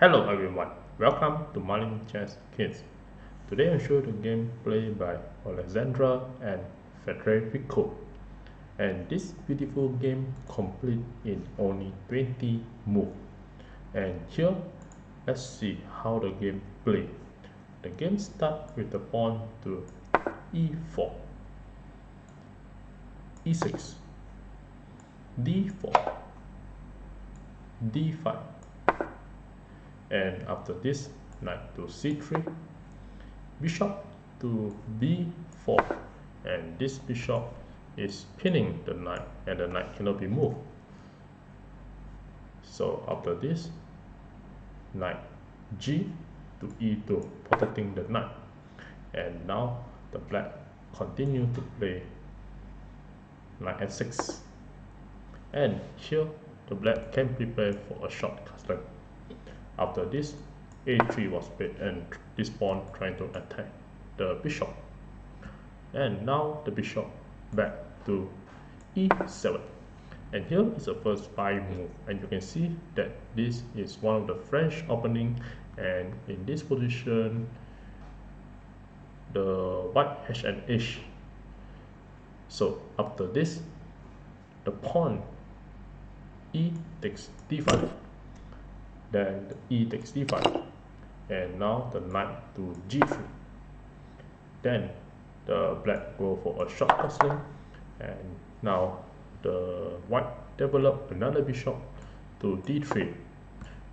Hello everyone, welcome to Marlin Chess Kids. Today I'll show the game played by Olexandr and Frederico. And this beautiful game complete in only 20 moves. And here, let's see how the game play. The game starts with the pawn to e4, e6, d4, d5. And after this, knight to c3, bishop to b4, and this bishop is pinning the knight and the knight cannot be moved. So after this, knight g to e2, protecting the knight. And now the black continue to play knight f6, and here the black can prepare for a short castle. After this, a3 was played and this pawn trying to attack the bishop. And now the bishop back to e7. And here is the first 5 move, and you can see that this is one of the French opening, and in this position the white has an edge. So after this, the pawn e takes d5, then the e takes d5, and now the knight to g3. Then the black go for a short castling, and now the white develop another bishop to d3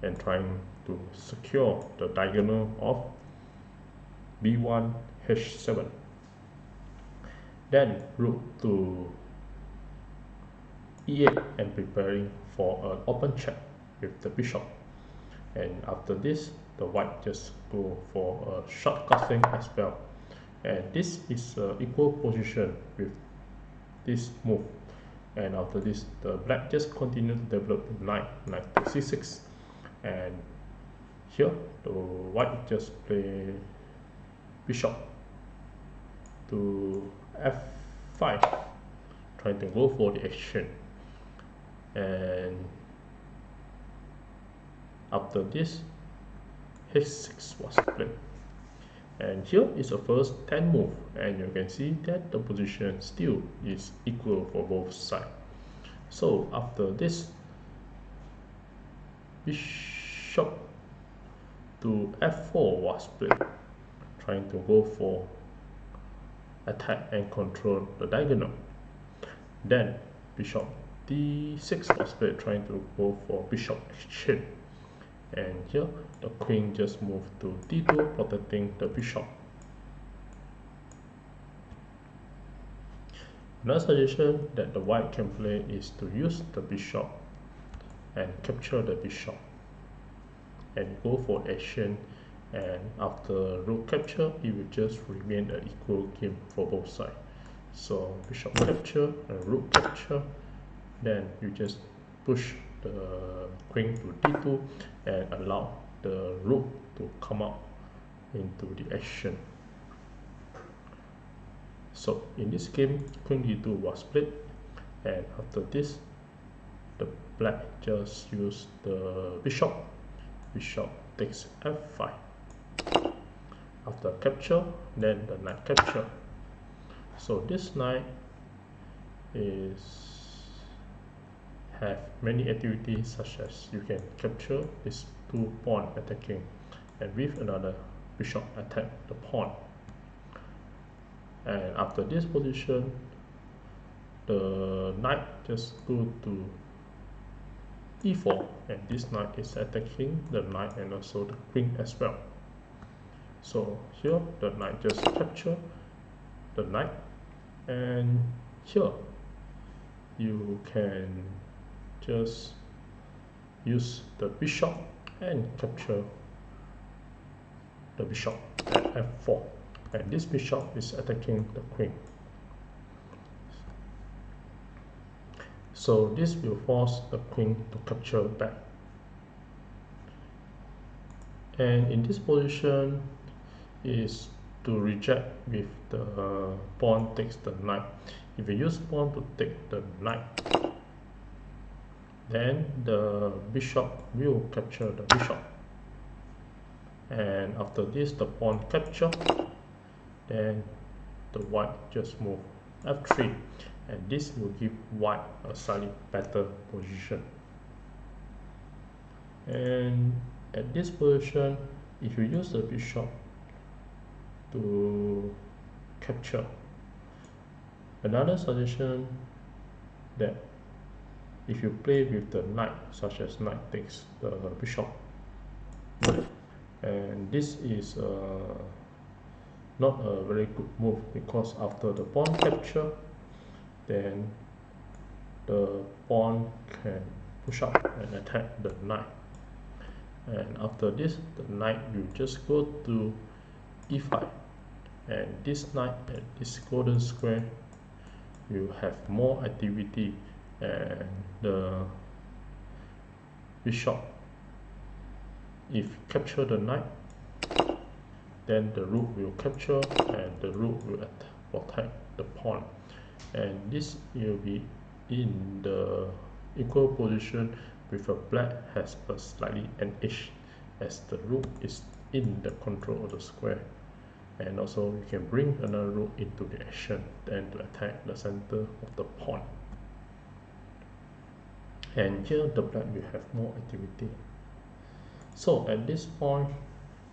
and trying to secure the diagonal of b1 h7. Then rook to e8 and preparing for an open check with the bishop. And after this, the white just go for a short castling as well. And this is equal position with this move. And after this, the black just continue to develop the knight to c6. And here, the white just play bishop to f5, trying to go for the exchange. And after this, h6 was played. And here is the first 10 move, and you can see that the position still is equal for both sides. So after this, bishop to f4 was played, trying to go for attack and control the diagonal. Then bishop d6 was played, trying to go for bishop exchange. And here the queen just moved to d2, protecting the bishop. Another suggestion that the white can play is to use the bishop and capture the bishop and go for exchange, and after rook capture it will just remain an equal game for both sides. So bishop capture and rook capture, then you just push the queen to d2 and allow the rook to come out into the action. So in this game, queen d2 was played, and after this, the black just use the bishop takes f5. After capture, then the knight capture. So this knight have many activities, such as you can capture this 2 pawn attacking, and with another bishop attack the pawn. And after this position, the knight just go to e4, and this knight is attacking the knight and also the queen as well. So here the knight just capture the knight, and here you can just use the bishop and capture the bishop at f4, and this bishop is attacking the queen. So this will force the queen to capture back. And in this position is to reject with the pawn takes the knight. If you use pawn to take the knight, then the bishop will capture the bishop. and after this the pawn capture, then the white just move f3, and this will give white a slightly better position. And at this position, if you use the bishop to capture, another suggestion that if you play with the knight, such as knight takes the bishop, and this is not a very good move, because after the pawn capture, then the pawn can push up and attack the knight, and after this the knight will just go to e5, and this knight at this golden square will have more activity, and the bishop, if capture the knight, then the rook will capture and the rook will protect the pawn, and this will be in the equal position with a black has a slightly an edge, as the rook is in the control of the square, and also you can bring another rook into the action and to attack the center of the pawn. And here the black will have more activity. So at this point,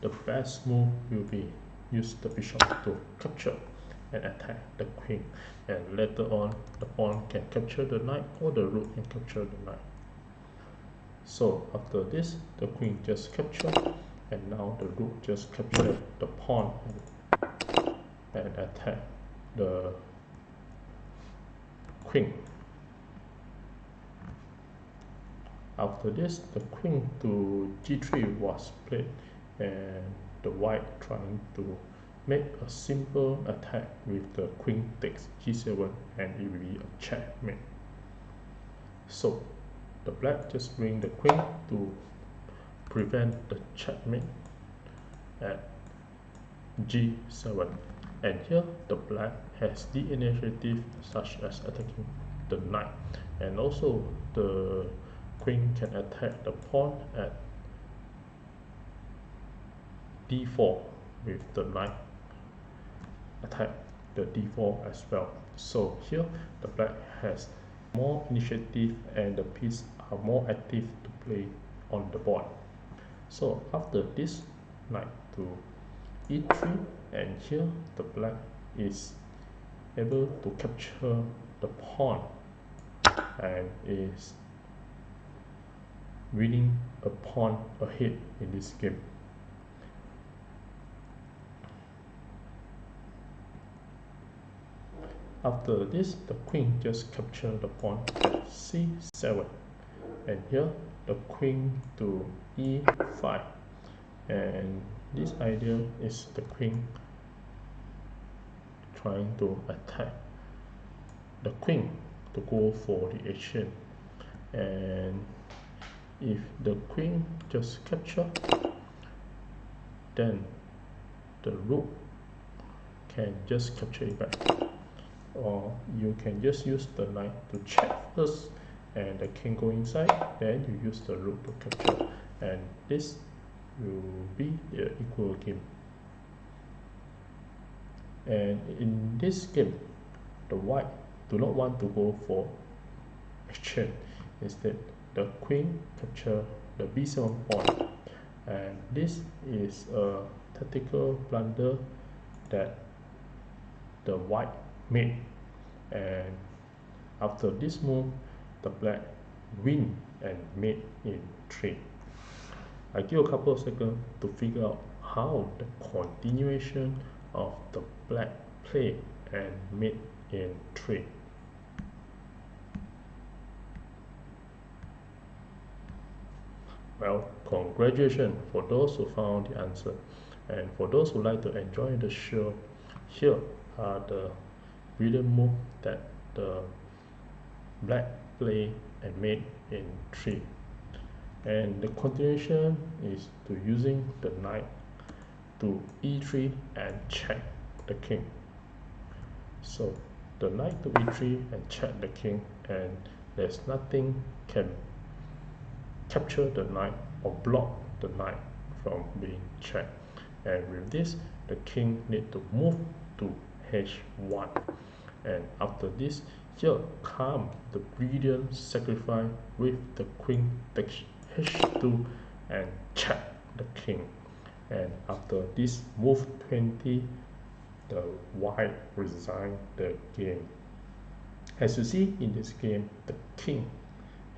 the best move will be use the bishop to capture and attack the queen, and later on the pawn can capture the knight or the rook can capture the knight. So after this, the queen just capture, and now the rook just capture the pawn and attack the queen. After this, the queen to g3 was played, and the white trying to make a simple attack with the queen takes g7, and it will be a checkmate. So the black just bring the queen to prevent the checkmate at g7, and here the black has the initiative, such as attacking the knight, and also the queen can attack the pawn at d4 with the knight attack the d4 as well. So here the black has more initiative and the pieces are more active to play on the board. So after this, knight to e3, and here the black is able to capture the pawn and is winning a pawn ahead in this game. After this, the queen just capture the pawn at c7, and here the queen to e5, and this idea is the queen trying to attack the queen to go for the action, and if the queen just capture, then the rook can just capture it back, or you can just use the knight to check first and the king go inside, then you use the rook to capture, and this will be the equal game. And in this game, the white do not want to go for exchange. Instead, the queen capture the b7 pawn, and this is a tactical blunder that the white made, and after this move the black win and mate in 3. I give a couple of seconds to figure out how the continuation of the black play and mate in 3. Well, congratulations for those who found the answer, and for those who like to enjoy the show, here are the brilliant move that the black play and made in 3. And the continuation is to using the knight to e3 and check the king. So the knight to e3 and check the king, and there's nothing can capture the knight or block the knight from being checked. And with this, the king need to move to h1. And after this, here come the brilliant sacrifice with the queen takes h2 and check the king. And after this move 20, the white resign the game. As you see in this game, the king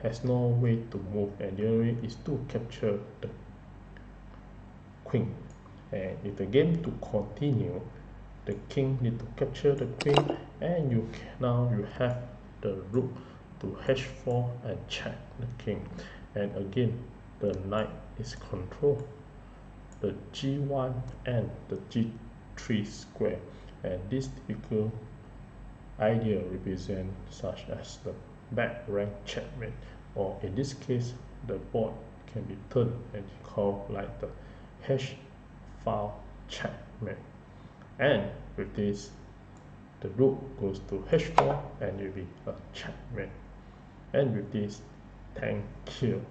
has no way to move, and the only way is to capture the queen. And if the game to continue, the king need to capture the queen, and now you have the rook to h4 and check the king. And again, the knight is controlled, the g1 and the g3 square, and this typical idea represent such as the back rank checkmate, or in this case the board can be turned and called like the h file checkmate. And with this, the rook goes to h4 and it will be a checkmate. And with this, thank you.